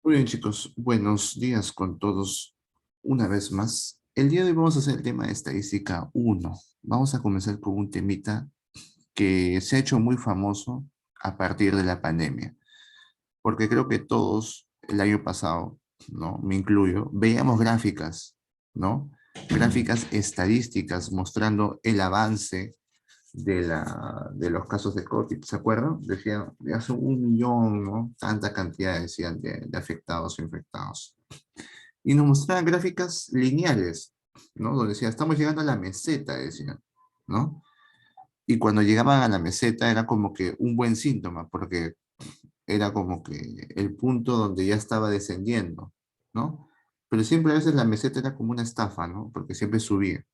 Muy bien, chicos. Buenos días con todos una vez más. El día de hoy vamos a hacer el tema de estadística uno. Vamos a comenzar con un temita que se ha hecho muy famoso a partir de la pandemia, porque creo que todos el año pasado, ¿no? Me incluyo, veíamos gráficas, ¿no? Gráficas estadísticas mostrando el avance de los casos de COVID, ¿se acuerdan? Decían, de hace 1 millón, ¿no? Tanta cantidad decían de afectados o infectados. Y nos mostraban gráficas lineales, ¿no? Donde decía, estamos llegando a la meseta, decían, ¿no? Y cuando llegaban a la meseta era como que un buen síntoma, porque era como que el punto donde ya estaba descendiendo, ¿no? Pero siempre a veces la meseta era como una estafa, ¿no? Porque siempre subía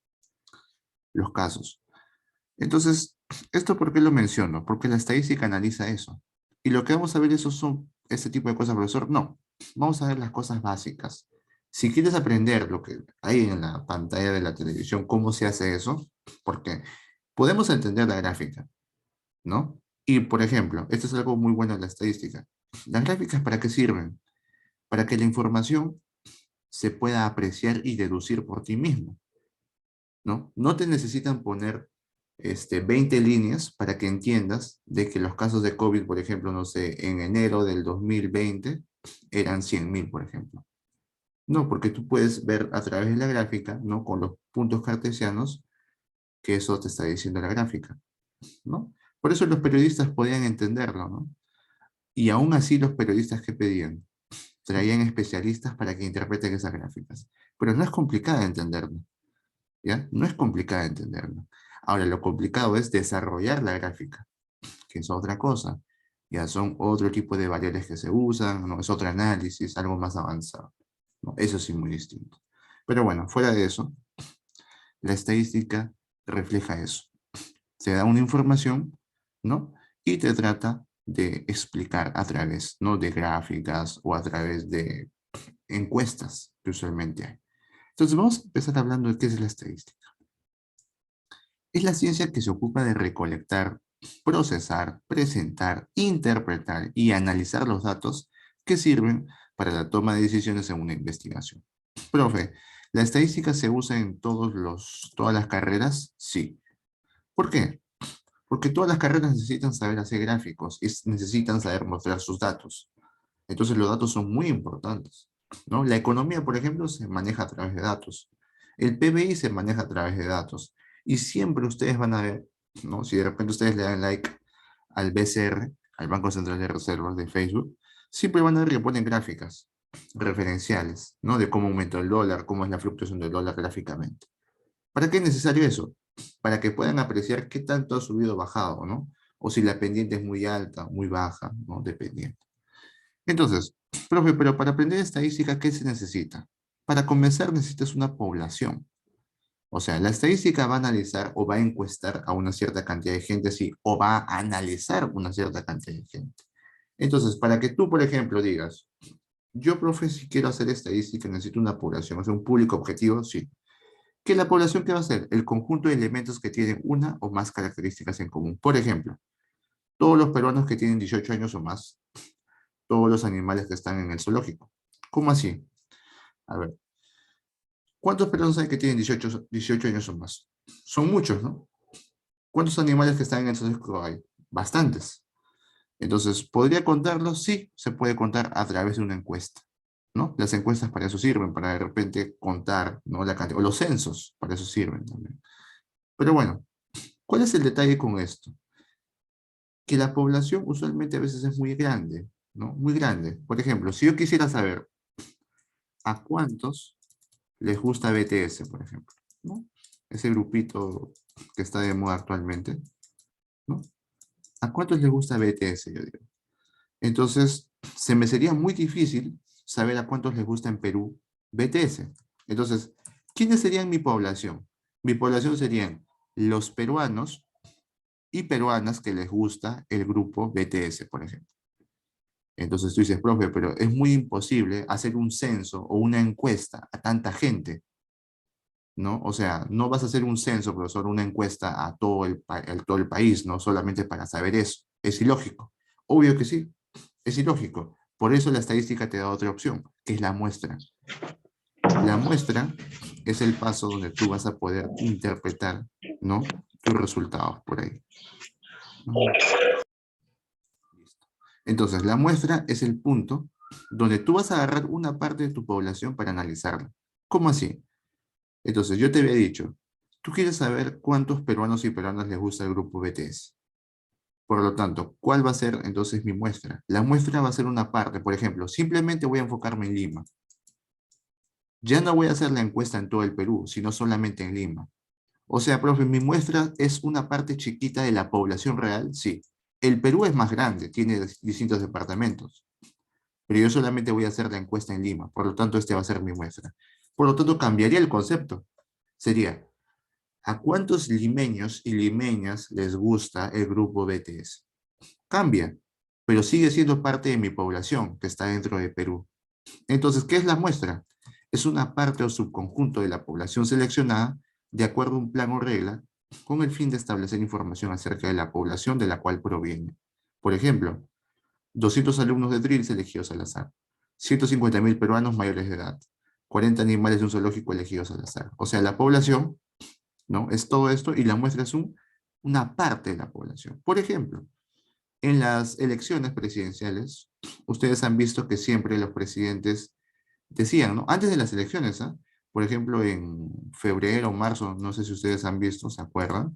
los casos. Entonces, ¿esto por qué lo menciono? Porque la estadística analiza eso. Y lo que vamos a ver eso son ese tipo de cosas, profesor. No, vamos a ver las cosas básicas. Si quieres aprender lo que hay en la pantalla de la televisión, cómo se hace eso, porque podemos entender la gráfica, ¿no? Y, por ejemplo, esto es algo muy bueno de la estadística. ¿Las gráficas para qué sirven? Para que la información se pueda apreciar y deducir por ti mismo. ¿No? No te necesitan poner 20 líneas para que entiendas de que los casos de COVID, por ejemplo, no sé, en enero del 2020 eran 100.000, por ejemplo. No, porque tú puedes ver a través de la gráfica, ¿no? Con los puntos cartesianos, que eso te está diciendo la gráfica, ¿no? Por eso los periodistas podían entenderlo, ¿no? Y aún así los periodistas que pedían, traían especialistas para que interpreten esas gráficas. Pero no es complicada de entenderlo. ¿Ya? No es complicado entenderlo. Ahora, lo complicado es desarrollar la gráfica, que es otra cosa. Ya son otro tipo de variables que se usan, ¿no? Es otro análisis, algo más avanzado, ¿no? Eso sí, muy distinto. Pero bueno, fuera de eso, la estadística refleja eso. Se da una información, ¿no? Y te trata de explicar a través, ¿no? De gráficas o a través de encuestas que usualmente hay. Entonces, vamos a empezar hablando de qué es la estadística. Es la ciencia que se ocupa de recolectar, procesar, presentar, interpretar y analizar los datos que sirven para la toma de decisiones en una investigación. Profe, ¿la estadística se usa en todas las carreras? Sí. ¿Por qué? Porque todas las carreras necesitan saber hacer gráficos y necesitan saber mostrar sus datos. Entonces los datos son muy importantes, ¿no? La economía, por ejemplo, se maneja a través de datos. El PBI se maneja a través de datos. Y siempre ustedes van a ver, ¿no? Si de repente ustedes le dan like al BCR, al Banco Central de Reservas de Facebook, siempre van a ver que ponen gráficas referenciales, ¿no? De cómo aumentó el dólar, cómo es la fluctuación del dólar gráficamente. ¿Para qué es necesario eso? Para que puedan apreciar qué tanto ha subido o bajado, ¿no? O si la pendiente es muy alta, muy baja, ¿no? Dependiendo. Entonces, profe, pero para aprender estadística, ¿qué se necesita? Para comenzar necesitas una población. O sea, la estadística va a analizar o va a encuestar a una cierta cantidad de gente, sí, o va a analizar una cierta cantidad de gente. Entonces, para que tú, por ejemplo, digas, yo, profe, si quiero hacer estadística, necesito una población, o sea, un público objetivo, sí. ¿Qué la población qué va a ser? El conjunto de elementos que tienen una o más características en común. Por ejemplo, todos los peruanos que tienen 18 años o más, todos los animales que están en el zoológico. ¿Cómo así? A ver, ¿cuántos peruanos hay que tienen 18 años o más? Son muchos, ¿no? ¿Cuántos animales que están en el zoológico hay? Bastantes. Entonces, ¿podría contarlos? Sí, se puede contar a través de una encuesta, ¿no? Las encuestas para eso sirven, para de repente contar, ¿no? La cantidad, o los censos, para eso sirven también. Pero bueno, ¿cuál es el detalle con esto? Que la población usualmente a veces es muy grande, ¿no? Muy grande. Por ejemplo, si yo quisiera saber a cuántos les gusta BTS, por ejemplo, ¿no? Ese grupito que está de moda actualmente, ¿no? ¿A cuántos les gusta BTS, yo digo? Entonces, se me sería muy difícil saber a cuántos les gusta en Perú BTS. Entonces, ¿quiénes serían mi población? Mi población serían los peruanos y peruanas que les gusta el grupo BTS, por ejemplo. Entonces tú dices, profe, pero es muy imposible hacer un censo o una encuesta a tanta gente, ¿no? O sea, no vas a hacer un censo, profesor, una encuesta a todo el país, ¿no? Solamente para saber eso. Es ilógico. Obvio que sí, es ilógico. Por eso la estadística te da otra opción, que es la muestra. La muestra es el paso donde tú vas a poder interpretar, ¿no?, tus resultados por ahí. ¿No? Listo. Entonces, la muestra es el punto donde tú vas a agarrar una parte de tu población para analizarla. ¿Cómo así? Entonces, yo te había dicho, tú quieres saber cuántos peruanos y peruanas les gusta el grupo BTS. Por lo tanto, ¿cuál va a ser entonces mi muestra? La muestra va a ser una parte, por ejemplo, simplemente voy a enfocarme en Lima. Ya no voy a hacer la encuesta en todo el Perú, sino solamente en Lima. O sea, profe, mi muestra es una parte chiquita de la población real, sí. El Perú es más grande, tiene distintos departamentos, pero yo solamente voy a hacer la encuesta en Lima, por lo tanto, este va a ser mi muestra. Por lo tanto, cambiaría el concepto. Sería, ¿a cuántos limeños y limeñas les gusta el grupo BTS? Cambia, pero sigue siendo parte de mi población que está dentro de Perú. Entonces, ¿qué es la muestra? Es una parte o subconjunto de la población seleccionada de acuerdo a un plan o regla con el fin de establecer información acerca de la población de la cual proviene. Por ejemplo, 200 alumnos de Drills elegidos al azar, 150.000 peruanos mayores de edad, 40 animales de un zoológico elegidos al azar. O sea, la población, ¿no?, es todo esto y la muestra es una parte de la población. Por ejemplo, en las elecciones presidenciales, ustedes han visto que siempre los presidentes decían, ¿no? Antes de las elecciones, ¿ah? Por ejemplo, en febrero o marzo, no sé si ustedes han visto, ¿se acuerdan?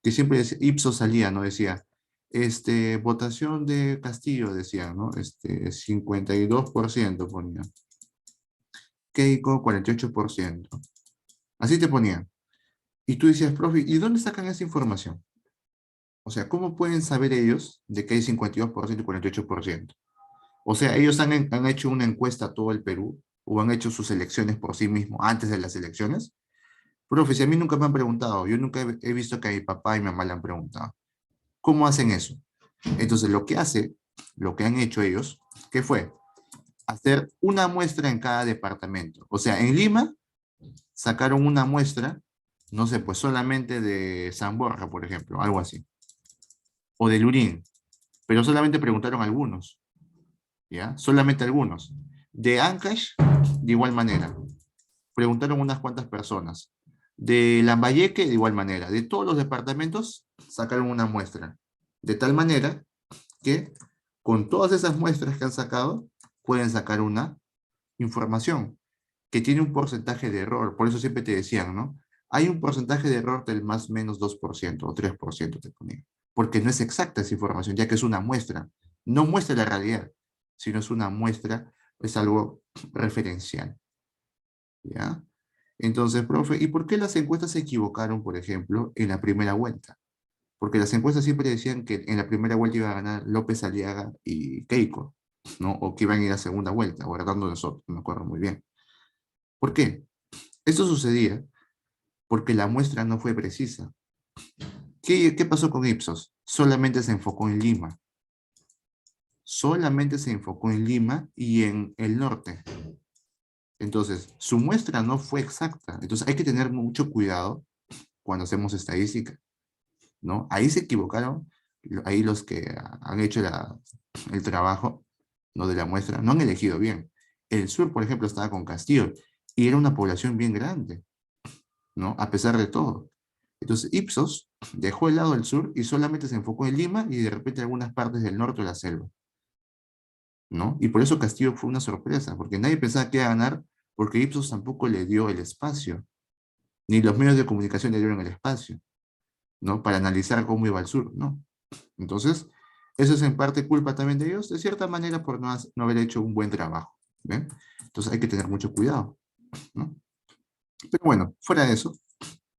Que siempre Ipsos salía, ¿no? Decía, votación de Castillo, decían, ¿no? 52% ponía. Keiko, 48%. Así te ponían. Y tú decías, profe, ¿y dónde sacan esa información? O sea, ¿cómo pueden saber ellos de que hay 52% y 48%? O sea, ellos han hecho una encuesta a todo el Perú o han hecho sus elecciones por sí mismos antes de las elecciones. Profe, si a mí nunca me han preguntado, yo nunca he visto que a mi papá y mi mamá le han preguntado. ¿Cómo hacen eso? Entonces, lo que han hecho ellos, ¿qué fue? Hacer una muestra en cada departamento. O sea, en Lima sacaron una muestra, no sé, pues solamente de San Borja, por ejemplo, algo así. O de Lurín, pero solamente preguntaron algunos. ¿Ya? Solamente algunos. De Ancash, de igual manera. Preguntaron unas cuantas personas. De Lambayeque, de igual manera. De todos los departamentos, sacaron una muestra. De tal manera que con todas esas muestras que han sacado, pueden sacar una información que tiene un porcentaje de error. Por eso siempre te decían, ¿no? Hay un porcentaje de error del más o menos 2% o 3% te ponía. Porque no es exacta esa información, ya que es una muestra. No muestra la realidad, sino es una muestra, es algo referencial. ¿Ya? Entonces, profe, ¿y por qué las encuestas se equivocaron, por ejemplo, en la primera vuelta? Porque las encuestas siempre decían que en la primera vuelta iba a ganar López Aliaga y Keiko, ¿no? O que iban a ir a segunda vuelta, guardando de Soto, no me acuerdo muy bien. ¿Por qué? Esto sucedía porque la muestra no fue precisa. ¿Qué pasó con Ipsos? Solamente se enfocó en Lima. Solamente se enfocó en Lima y en el norte. Entonces, su muestra no fue exacta. Entonces, hay que tener mucho cuidado cuando hacemos estadística, ¿no? Ahí se equivocaron, ahí los que han hecho el trabajo, ¿no?, de la muestra, no han elegido bien. El sur, por ejemplo, estaba con Castillo y era una población bien grande, ¿no? A pesar de todo. Entonces, Ipsos dejó el lado del sur y solamente se enfocó en Lima y de repente algunas partes del norte de la selva, ¿no? Y por eso Castillo fue una sorpresa, porque nadie pensaba que iba a ganar, porque Ipsos tampoco le dio el espacio, ni los medios de comunicación le dieron el espacio, ¿no? Para analizar cómo iba el sur, ¿no? Entonces, eso es en parte culpa también de ellos, de cierta manera, por no haber hecho un buen trabajo, ¿ven? Entonces hay que tener mucho cuidado, ¿no? Pero bueno, fuera de eso,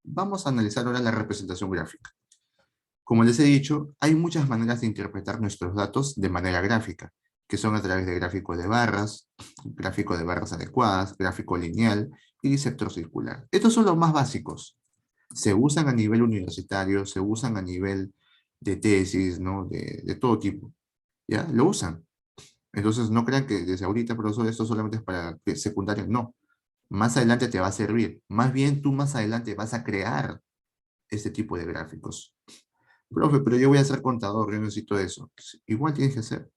vamos a analizar ahora la representación gráfica. Como les he dicho, hay muchas maneras de interpretar nuestros datos de manera gráfica, que son a través de gráfico de barras adecuadas, gráfico lineal y sector circular. Estos son los más básicos. Se usan a nivel universitario, se usan a nivel de tesis, ¿no? De todo tipo. ¿Ya? Lo usan. Entonces no crean que desde ahorita, profesor, esto solamente es para secundaria. No. Más adelante te va a servir. Más bien tú más adelante vas a crear este tipo de gráficos. Profe, pero yo voy a ser contador, yo necesito eso. Igual tienes que hacer.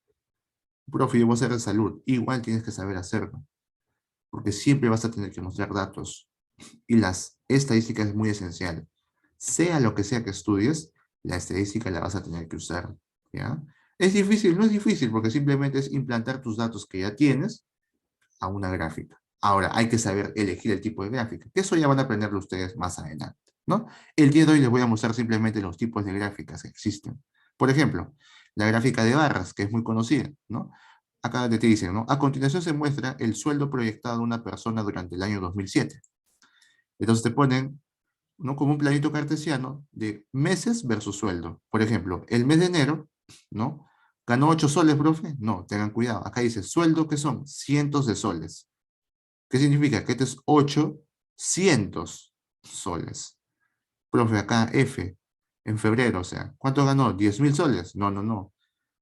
Profe, yo voy a hacer de salud. Igual tienes que saber hacerlo, porque siempre vas a tener que mostrar datos. Y las estadísticas es muy esencial. Sea lo que sea que estudies, la estadística la vas a tener que usar, ¿ya? Es difícil, no es difícil, porque simplemente es implantar tus datos que ya tienes a una gráfica. Ahora, hay que saber elegir el tipo de gráfica, que eso ya van a aprenderlo ustedes más adelante, ¿no? El día de hoy les voy a mostrar simplemente los tipos de gráficas que existen. Por ejemplo, la gráfica de barras, que es muy conocida, ¿no? Acá te dicen, ¿no? A continuación se muestra el sueldo proyectado de una persona durante el año 2007. Entonces te ponen, ¿no? Como un planito cartesiano de meses versus sueldo. Por ejemplo, el mes de enero, ¿no? ¿Ganó 8 soles, profe? No, tengan cuidado. Acá dice sueldo que son cientos de soles. ¿Qué significa? Que este es 800 soles. Profe, acá F, en febrero, o sea, ¿cuánto ganó? ¿10.000 soles? No, no, no.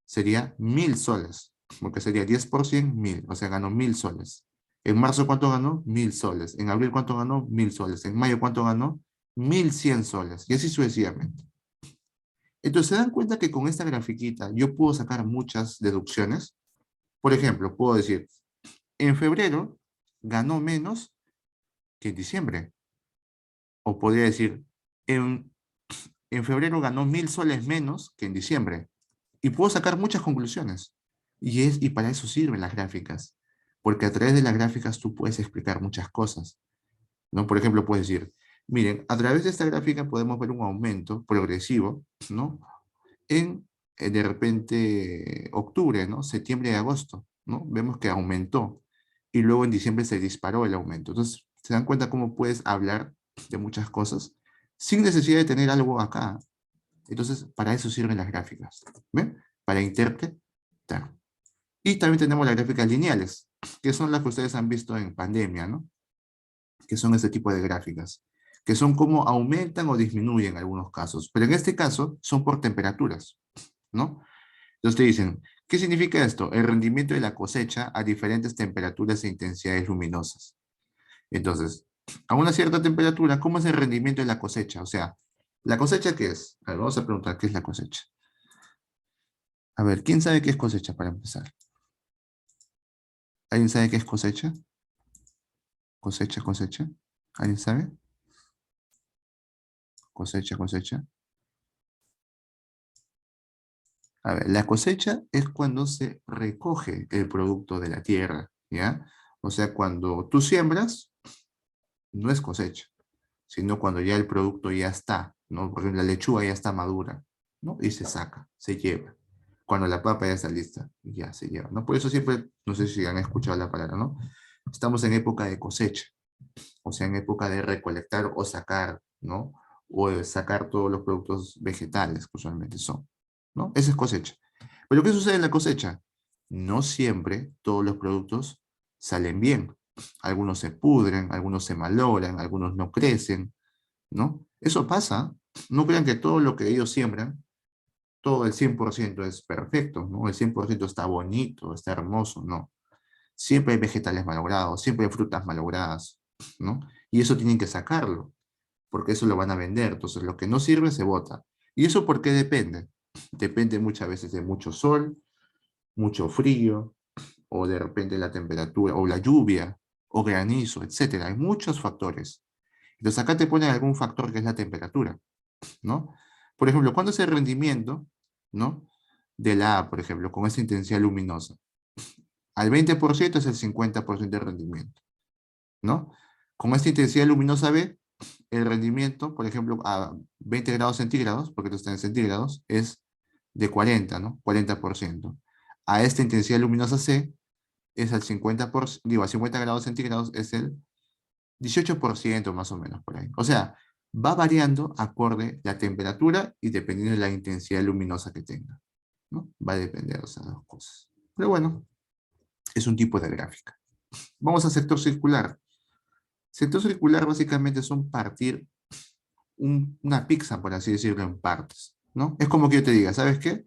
Sería 1.000 soles, porque sería 10 por 100, 1.000, o sea, ganó 1.000 soles. En marzo, ¿cuánto ganó? 1.000 soles. En abril, ¿cuánto ganó? 1.000 soles. En mayo, ¿cuánto ganó? 1.100 soles. Y así sucesivamente. Entonces, se dan cuenta que con esta grafiquita yo puedo sacar muchas deducciones. Por ejemplo, puedo decir, en febrero ganó menos que en diciembre. O podría decir, en, en febrero ganó 1.000 soles menos que en diciembre. Y puedo sacar muchas conclusiones. Y para eso sirven las gráficas. Porque a través de las gráficas tú puedes explicar muchas cosas, ¿no? Por ejemplo, puedes decir, miren, a través de esta gráfica podemos ver un aumento progresivo, ¿no? En, de repente, octubre, ¿no? Septiembre y agosto, ¿no? Vemos que aumentó. Y luego en diciembre se disparó el aumento. Entonces, ¿se dan cuenta cómo puedes hablar de muchas cosas sin necesidad de tener algo acá? Entonces, para eso sirven las gráficas, ¿ven? Para interpretar. Y también tenemos las gráficas lineales, que son las que ustedes han visto en pandemia, ¿no? Que son este tipo de gráficas, que son como aumentan o disminuyen en algunos casos, pero en este caso son por temperaturas, ¿no? Entonces te dicen, ¿qué significa esto? El rendimiento de la cosecha a diferentes temperaturas e intensidades luminosas. Entonces, a una cierta temperatura, ¿cómo es el rendimiento de la cosecha? O sea, ¿la cosecha qué es? A ver, vamos a preguntar, ¿qué es la cosecha? A ver, ¿quién sabe qué es cosecha para empezar? ¿Alguien sabe qué es cosecha? Cosecha, cosecha. ¿Alguien sabe? Cosecha, cosecha. A ver, la cosecha es cuando se recoge el producto de la tierra, ¿ya? O sea, cuando tú siembras, no es cosecha, sino cuando ya el producto ya está, ¿no? Por ejemplo, la lechuga ya está madura, ¿no? Y se saca, se lleva. Cuando la papa ya está lista, ya se lleva, ¿no? Por eso siempre, no sé si han escuchado la palabra, ¿no? Estamos en época de cosecha, o sea, en época de recolectar o sacar, ¿no? O de sacar todos los productos vegetales que usualmente son, ¿no? Esa es cosecha. Pero ¿qué sucede en la cosecha? No siempre todos los productos salen bien. Algunos se pudren, algunos se malogran, algunos no crecen, ¿no? Eso pasa. No crean que todo lo que ellos siembran, todo el 100% es perfecto, ¿no? El 100% está bonito, está hermoso, no. Siempre hay vegetales malogrados, siempre hay frutas malogradas, ¿no? Y eso tienen que sacarlo, porque eso lo van a vender. Entonces, lo que no sirve se bota. ¿Y eso por qué depende? Depende muchas veces de mucho sol, mucho frío, o de repente la temperatura, o la lluvia, o granizo, etcétera. Hay muchos factores. Entonces, acá te ponen algún factor que es la temperatura, ¿no? Por ejemplo, ¿cuándo es el rendimiento, ¿no? De la A, por ejemplo, con esa intensidad luminosa? Al 20% es el 50% de rendimiento, ¿no? Con esta intensidad luminosa B, el rendimiento, por ejemplo, a 20 grados centígrados, porque esto está en centígrados, es de 40, ¿no? 40%. A esta intensidad luminosa C es al 50%, digo, a 50 grados centígrados es el 18% más o menos por ahí. O sea, va variando acorde la temperatura y dependiendo de la intensidad luminosa que tenga, ¿no? Va a depender de esas dos cosas. Pero bueno, es un tipo de gráfica. Vamos a sector circular. Sector circular básicamente son partir una pizza, por así decirlo, en partes, ¿no? Es como que yo te diga, ¿sabes qué?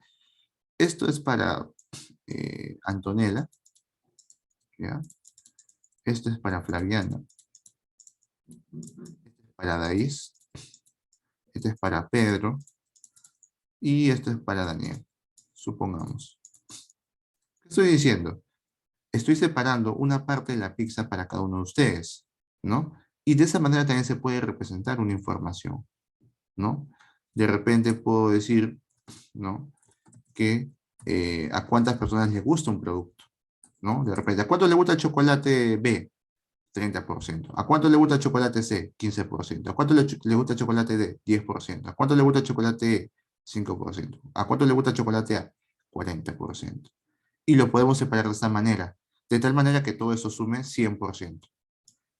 Esto es para Antonella, ¿ya? Esto es para Flaviana, esto es para Daís, esto es para Pedro y esto es para Daniel, supongamos. Estoy diciendo, estoy separando una parte de la pizza para cada uno de ustedes, ¿no? Y de esa manera también se puede representar una información, ¿no? De repente puedo decir, ¿no? Que a cuántas personas les gusta un producto, ¿no? De repente, ¿a cuánto le gusta el chocolate B? 30%. ¿A cuánto le gusta el chocolate C? 15%. ¿A cuánto le gusta el chocolate D? 10%. ¿A cuánto le gusta el chocolate E? 5%. ¿A cuánto le gusta el chocolate A? 40%. Y lo podemos separar de esta manera, de tal manera que todo eso sume 100%.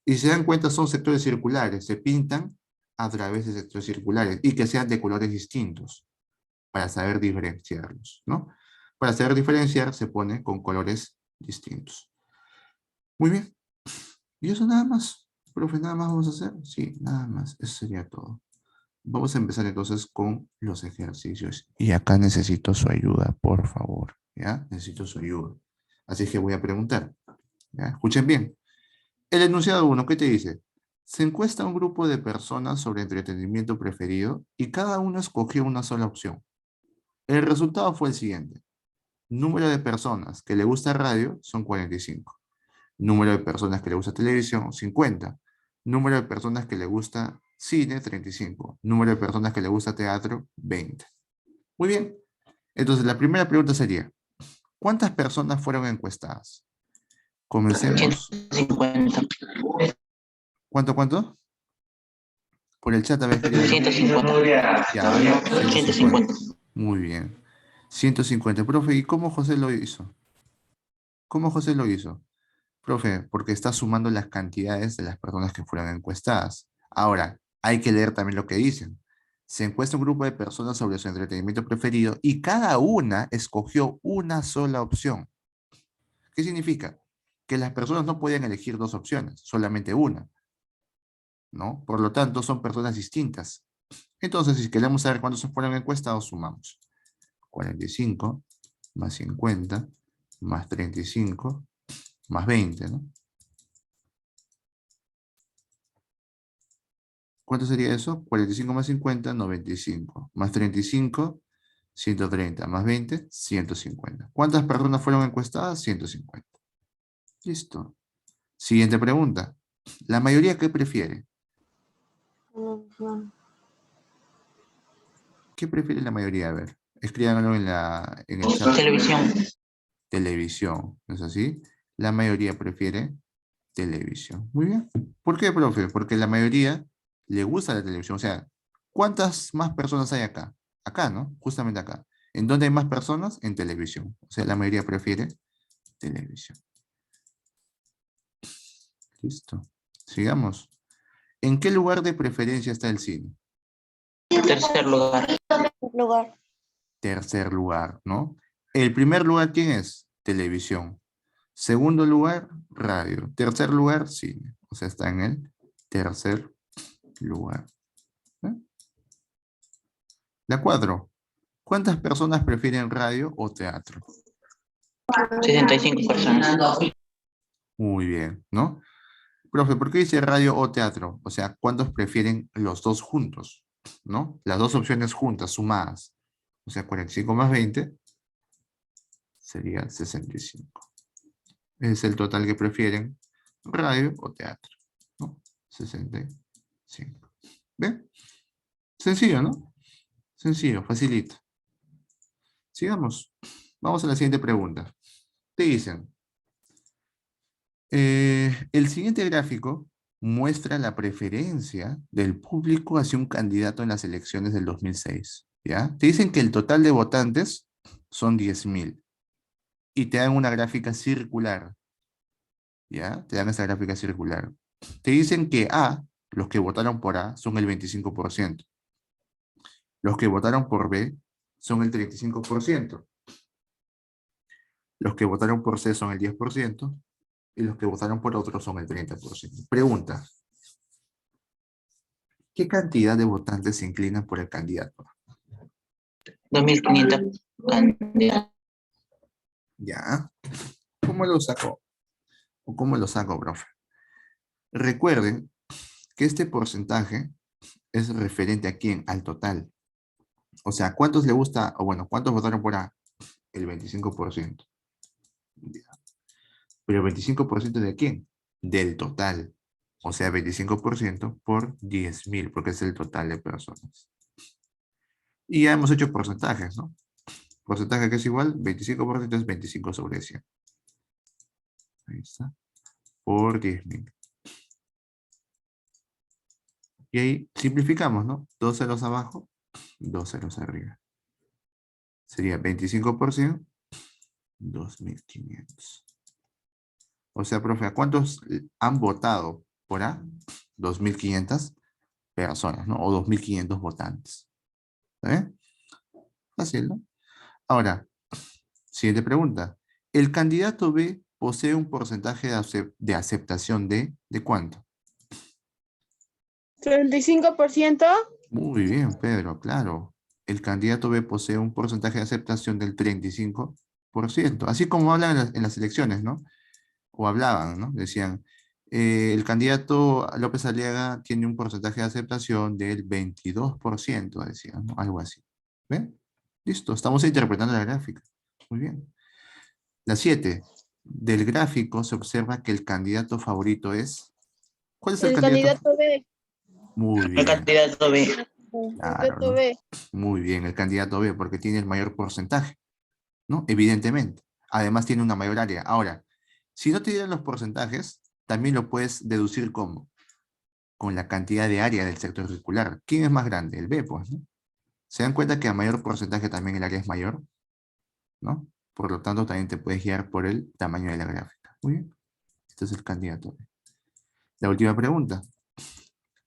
Y si se dan cuenta, son sectores circulares, se pintan a través de sectores circulares y que sean de colores distintos para saber diferenciarlos, ¿no? Para saber diferenciar se pone con colores distintos. Muy bien. Y eso nada más, profe, nada más vamos a hacer. Sí, nada más, eso sería todo. Vamos a empezar entonces con los ejercicios. Y acá necesito su ayuda, por favor, ¿ya? Necesito su ayuda. Así que voy a preguntar, ¿ya? Escuchen bien. El enunciado 1, ¿qué te dice? Se encuesta a un grupo de personas sobre entretenimiento preferido y cada uno escogió una sola opción. El resultado fue el siguiente. Número de personas que le gusta radio son 45. Número de personas que le gusta televisión, 50. Número de personas que le gusta cine, 35. Número de personas que le gusta teatro, 20. Muy bien. Entonces, la primera pregunta sería, ¿cuántas personas fueron encuestadas? Comencemos. 150. ¿Cuánto? Por el chat había escrito, ¿no? 150. Ya, 150. 150. Muy bien. 150. Profe, ¿y cómo José lo hizo? ¿Cómo José lo hizo? Profe, porque está sumando las cantidades de las personas que fueron encuestadas. Ahora, hay que leer también lo que dicen. Se encuesta un grupo de personas sobre su entretenimiento preferido y cada una escogió una sola opción. ¿Qué significa? Que las personas no podían elegir dos opciones, solamente una, ¿no? Por lo tanto, son personas distintas. Entonces, si queremos saber cuántos se fueron encuestados, sumamos. 45 más 50 más 35 más 20, ¿no? ¿Cuánto sería eso? 45 más 50, 95. Más 35, 130. Más 20, 150. ¿Cuántas personas fueron encuestadas? 150. Listo. Siguiente pregunta. ¿La mayoría qué prefiere? ¿Qué prefiere la mayoría? A ver, escríbanlo en el chat. Televisión. Televisión, ¿no es así? La mayoría prefiere televisión. Muy bien. ¿Por qué, profe? Porque la mayoría le gusta la televisión. O sea, ¿cuántas más personas hay acá? Acá, ¿no? Justamente acá. ¿En dónde hay más personas? En televisión. O sea, la mayoría prefiere televisión. Listo. Sigamos. ¿En qué lugar de preferencia está el cine? Tercer lugar. Tercer lugar, ¿no? El primer lugar, ¿quién es? Televisión. Segundo lugar, radio. Tercer lugar, cine. O sea, está en el tercer lugar. ¿Eh? La 4. ¿Cuántas personas prefieren radio o teatro? 65 personas. Muy bien, ¿no? Profe, ¿por qué dice radio o teatro? O sea, ¿cuántos prefieren los dos juntos? ¿No? Las dos opciones juntas, sumadas. O sea, 45 más 20 sería 65. Es el total que prefieren radio o teatro, ¿no? 65. ¿Ven? Sencillo, ¿no? Sencillo, facilito. Sigamos. Vamos a la siguiente pregunta. Te dicen, el siguiente gráfico muestra la preferencia del público hacia un candidato en las elecciones del 2006, ¿ya? Te dicen que el total de votantes son 10.000 y te dan una gráfica circular, ¿ya? Te dan esa gráfica circular. Te dicen que A, los que votaron por A, son el 25%. Los que votaron por B son el 35%. Los que votaron por C son el 10%. Y los que votaron por otro son el 30%. Pregunta, ¿qué cantidad de votantes se inclinan por el candidato? 2.500 candidatos. ¿Ya? ¿Cómo lo sacó? ¿O cómo lo saco, profe? Recuerden que este porcentaje es referente a quién, al total. O sea, ¿cuántos le gusta, o bueno, cuántos votaron por A? El 25%. ¿Pero 25% de quién? Del total. O sea, 25% por 10.000, porque es el total de personas. Y ya hemos hecho porcentajes, ¿no? Porcentaje que es igual, 25% es 25 sobre 100. Ahí está. Por 10.000. Y ahí simplificamos, ¿no? Dos ceros abajo, dos ceros arriba. Sería 25%, 2.500. O sea, profe, ¿a cuántos han votado por A? 2.500 personas, ¿no? O 2.500 votantes. ¿Está bien? Fácil, ¿no? Ahora, siguiente pregunta. ¿El candidato B posee un porcentaje de aceptación de cuánto? 35%. Muy bien, Pedro, claro. El candidato B posee un porcentaje de aceptación del 35%. Así como hablan en las elecciones, ¿no? O hablaban, ¿no? Decían, el candidato López Aliaga tiene un porcentaje de aceptación del 22%, decían, ¿no? Algo así. ¿Ven? Listo, estamos interpretando la gráfica. Muy bien. La 7. Del gráfico se observa que el candidato favorito es... ¿Cuál es el El candidato? candidato B. Muy El bien, candidato B. El claro, candidato ¿no? B. Muy bien, el candidato B, porque tiene el mayor porcentaje, ¿no? Evidentemente. Además tiene una mayor área. Ahora, si no te dieran los porcentajes, también lo puedes deducir como con la cantidad de área del sector circular. ¿Quién es más grande? El B, pues, ¿no? ¿Se dan cuenta que a mayor porcentaje también el área es mayor? ¿No? Por lo tanto, también te puedes guiar por el tamaño de la gráfica. Muy bien. Este es el candidato B. La última pregunta.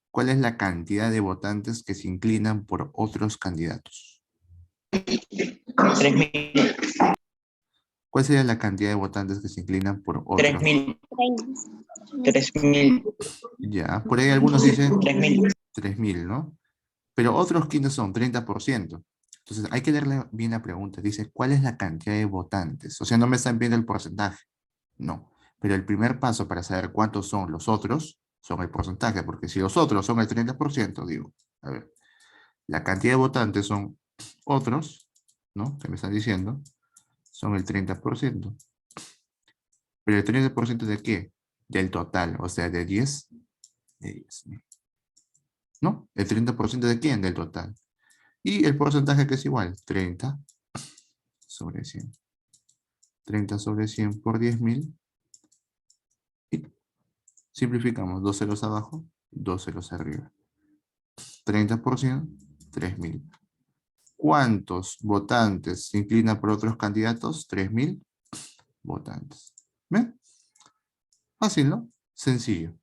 ¿Cuál es la cantidad de votantes que se inclinan por otros candidatos? 3.000. ¿Cuál sería la cantidad de votantes que se inclinan por otros? 3.000. 3.000. Ya, por ahí algunos dicen 3.000. 3.000, ¿no? Pero otros, ¿quiénes son? 30%. Entonces, hay que leerle bien la pregunta. Dice, ¿cuál es la cantidad de votantes? O sea, no me están viendo el porcentaje. No. Pero el primer paso para saber cuántos son los otros son el porcentaje, porque si los otros son el 30%, digo, a ver, la cantidad de votantes son otros, ¿no? Que me están diciendo, son el 30%. ¿Pero el 30% de qué? Del total, o sea, de 10, de 10.000. ¿No? ¿El 30% de quién? Del total. Y el porcentaje que es igual, 30 sobre 100. 30 sobre 100 por 10.000. Y simplificamos, dos ceros abajo, dos ceros arriba. 30%, 3.000. ¿Cuántos votantes se inclinan por otros candidatos? 3.000 votantes. ¿Ven? Fácil, ¿no? Sencillo.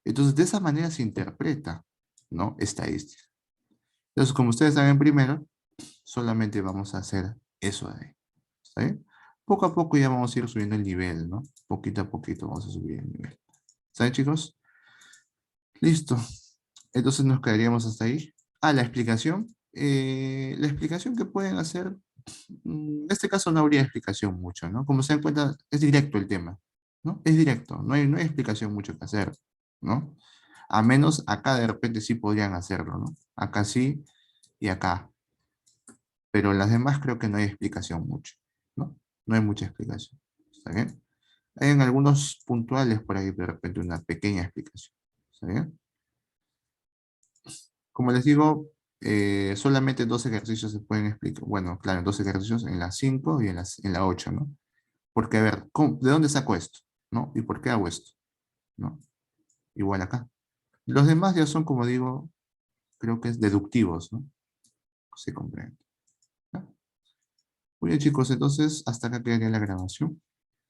Entonces, de esa manera se interpreta, ¿no? Estadística. Entonces, como ustedes saben primero, solamente vamos a hacer eso de ahí. ¿Está bien? Poco a poco ya vamos a ir subiendo el nivel, ¿no? Poquito a poquito vamos a subir el nivel. ¿Saben, chicos? Listo. Entonces nos quedaríamos hasta ahí. Ah, la explicación. La explicación que pueden hacer, en este caso no habría explicación mucho, ¿no? Como se dan cuenta, es directo el tema, ¿no? Es directo, no hay explicación mucho que hacer, ¿no? A menos acá de repente sí podrían hacerlo, ¿no? Acá sí y acá. Pero en las demás creo que no hay explicación mucho, ¿no? No hay mucha explicación. ¿Está bien? Hay en algunos puntuales por ahí de repente una pequeña explicación. ¿Está bien? Como les digo, solamente dos ejercicios se pueden explicar. Bueno, claro, dos ejercicios en las 5 y en la 8, ¿no? Porque, a ver, ¿de dónde saco esto? ¿No? ¿Y por qué hago esto? ¿No? Igual acá. Los demás ya son, como digo, creo que es deductivos, ¿no? Se comprende. ¿Ya? Muy bien, chicos, entonces hasta acá quedaría la grabación.